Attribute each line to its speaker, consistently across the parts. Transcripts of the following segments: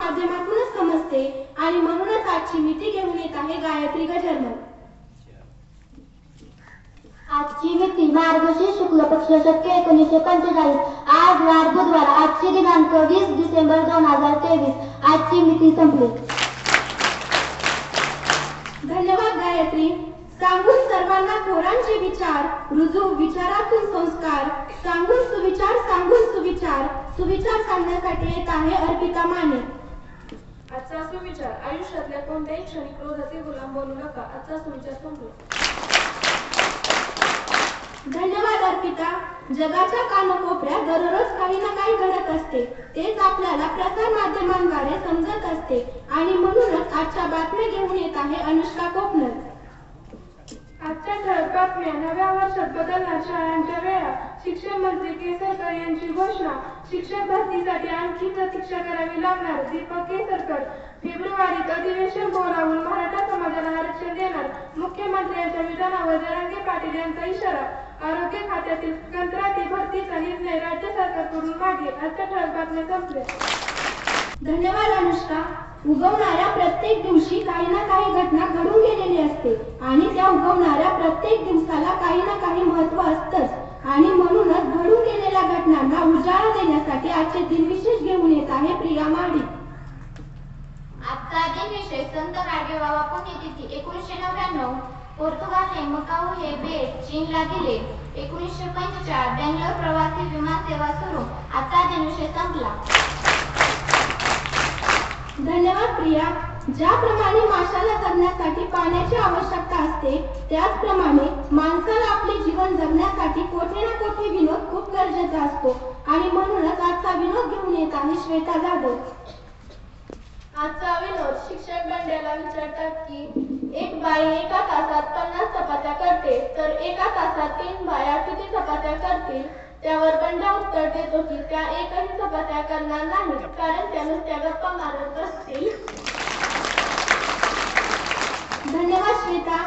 Speaker 1: माध्यमातूनच समजते आणि म्हणूनच आजची मिती घेऊन येत आहे गायत्री गजर्मल.
Speaker 2: आजची मिती मार्गशीर्ष शुक्ल पक्ष शके 1945. आज वार बुधवार. आजची दिनांक 20 डिसेंबर 2023. आजची मिती संपली.
Speaker 1: धन्यवाद गायत्री. सांगून सर्वांना थोरांचे विचार, रुजू विचारातून संस्कार, सांगून सुविचार सुविचार सांगण्यासाठी येत आहे अर्पिता माने.
Speaker 3: आजचा सुविचार: आयुष्यातल्या कोणत्याही क्षणी क्रोधाचे गुलाम बनू नका. आजचा सुविचार संपला.
Speaker 1: धन्यवाद अर्पिता. जगाच्या कानाकोपऱ्यात दररोज काही ना काही घडत असते. तेच आपल्याला प्रसार माध्यमांद्वारे समजत असते आणि म्हणूनच आजच्या बातम्या घेऊन येत आहे अनुष्का कोकणर.
Speaker 3: आजच्या ठळक बातम्या: नव्या वर्षात बदलणार शाळांच्या वेळा. शिक्षण मंत्री केसरकर यांची घोषणा. शिक्षक भरतीसाठी आणखी प्रतीक्षा करावी लागणार. दीपक केसरकर. फेब्रुवारीत अधिवेशन बोलावून मराठा समाजाला आरक्षण देणार. मुख्यमंत्र्यांच्या विधानावर जरांगे पाटील यांचा इशारा. आरोग्य खात्यातील कंत्राटी भरतीचा निर्णय राज्य सरकारकडून मागे. आजच्या ठळक बातम्या संपल्या.
Speaker 1: धन्यवाद अनुष्का. उगवणाऱ्या प्रत्येक दिवशी काही ना काही घटना घडून गेलेली असते आणि त्या उगवणाऱ्या प्रत्येक दिवसाला काही ना काही महत्त्व असतंच आणि म्हणूनच घडून गेलेल्या घटनांना उजाळा देण्यासाठी आजचे दिनविशेष घेऊन येत आहे प्रिया माडी.
Speaker 2: आजचा दिनविशेष: संत गाडगेबाबा पुण्यतिथी 1999. पोर्तुगालने मकाऊ हे बेट चीनला दिले. 1945 बेंगलोर प्रवासी विमान सेवा सुरू. आजचा दिनविशेष संपला.
Speaker 1: धन्यवाद प्रिया. ज्याप्रमाणे माशाला जगण्यासाठी पाण्याची आवश्यकता असते त्याचप्रमाणे माणसाला आपले जीवन जगण्यासाठी कोठे ना कोठे विनोद खूप गरजेचा असतो आणि म्हणूनच आजचा विनोद घेऊन येत आहे श्वेता जाधव.
Speaker 3: आजचा विनोद: शिक्षक दंड्याला विचारतात की एक बाई एका तासात 50 चपात्या करते तर एका तासात 3 बाया किती चपात्या करतील. त्यावर बंड्या उत्तर देतो की त्या एकही चपात्या करणार नाहीत कारण त्या नुसत्या गप्पा मारत असतील.
Speaker 1: धन्यवाद श्वेता.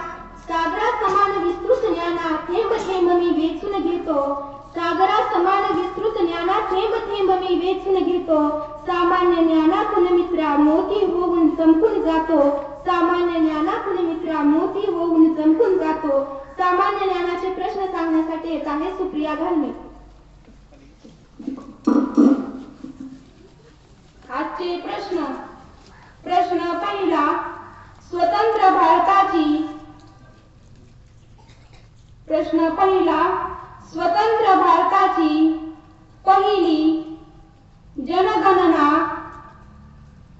Speaker 1: सागरा समान विस्तृत ज्ञाना थेंब थेंब मी वेचून घेतो. सागरा समान विस्तृत ज्ञाना थेंब थेंब मी वेचून घेतो. सामान्य ज्ञानातून मित्रा मोती होऊन चमकून जातो. सामान्य ज्ञानातून मित्रा मोती होऊन चमकून जातो. सामान्य ज्ञानाचे प्रश्न सांगण्यासाठी येत आहे सुप्रिया घालणे. आजचे प्रश्न. प्रश्न पहिला: स्वतंत्र भारताची पहिली जनगणना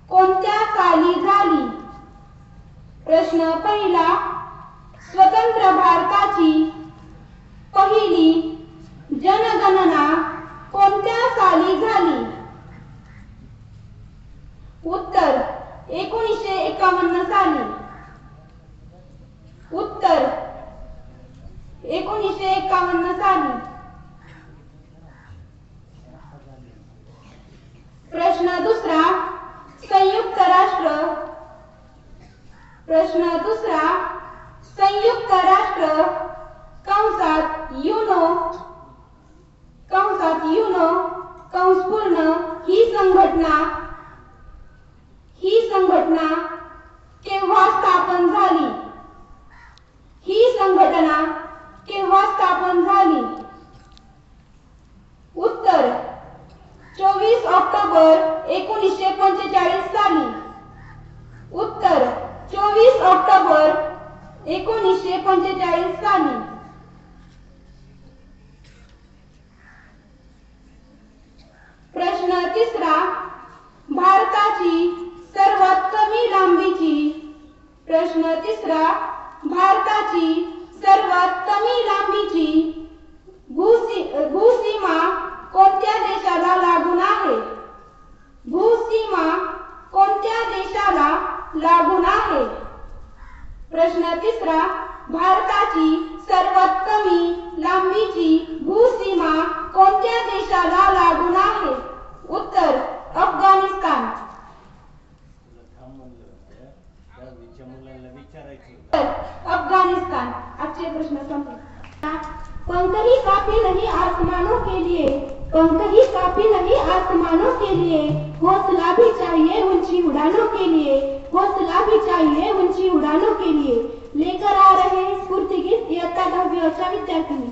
Speaker 1: कोणत्या साली झाली? प्रश्न पहिला: स्वतंत्र भारताची पहिली जनगणना कोणत्या साली झाली? उत्तर: 1951 साली. उत्तर: 1951 साली. प्रश्न दुसरा: संयुक्त राष्ट्र. प्रश्न दुसरा: संयुक्त राष्ट्र कंसात युनो कंस पूर्ण ही संघटना केव्हा स्थापन झाली? ही संघटना केव्हा स्थापन झाली? उत्तर: 24 ऑक्टोबर 1945 साली. उत्तर: 24 ऑक्टोबर 1945 साली. प्रश्न तिसरा: भारताची सर्वात कमी लांबीची. प्रश्न तिसरा: भारताची सर्वात कमी लांबीची भूसीमा कोणत्या देशाला लागून आहे? भूसीमा कोणत्या देशाला लागून आहे? प्रश्न तिसरा: भारताची सर्वात कमी लांबीची भूसीमा कोणत्या देशाला लागून आहे? उत्तर: अफगाणिस्तान. अफगाणिस्तान. आजचे प्रश्न संपले. पंख ही काफी नहीं आसमानों के लिए, पंख ही काफी नहीं आसमानों के लिए, हौसला भी चाहिए ऊंची उड़ानों के लिए, हौसला भी चाहिए ऊंची उड़ानों के लिए। लेकर आ रहे स्फूर्ती गीत इयत्ता 10वीच्या विद्यार्थिनी।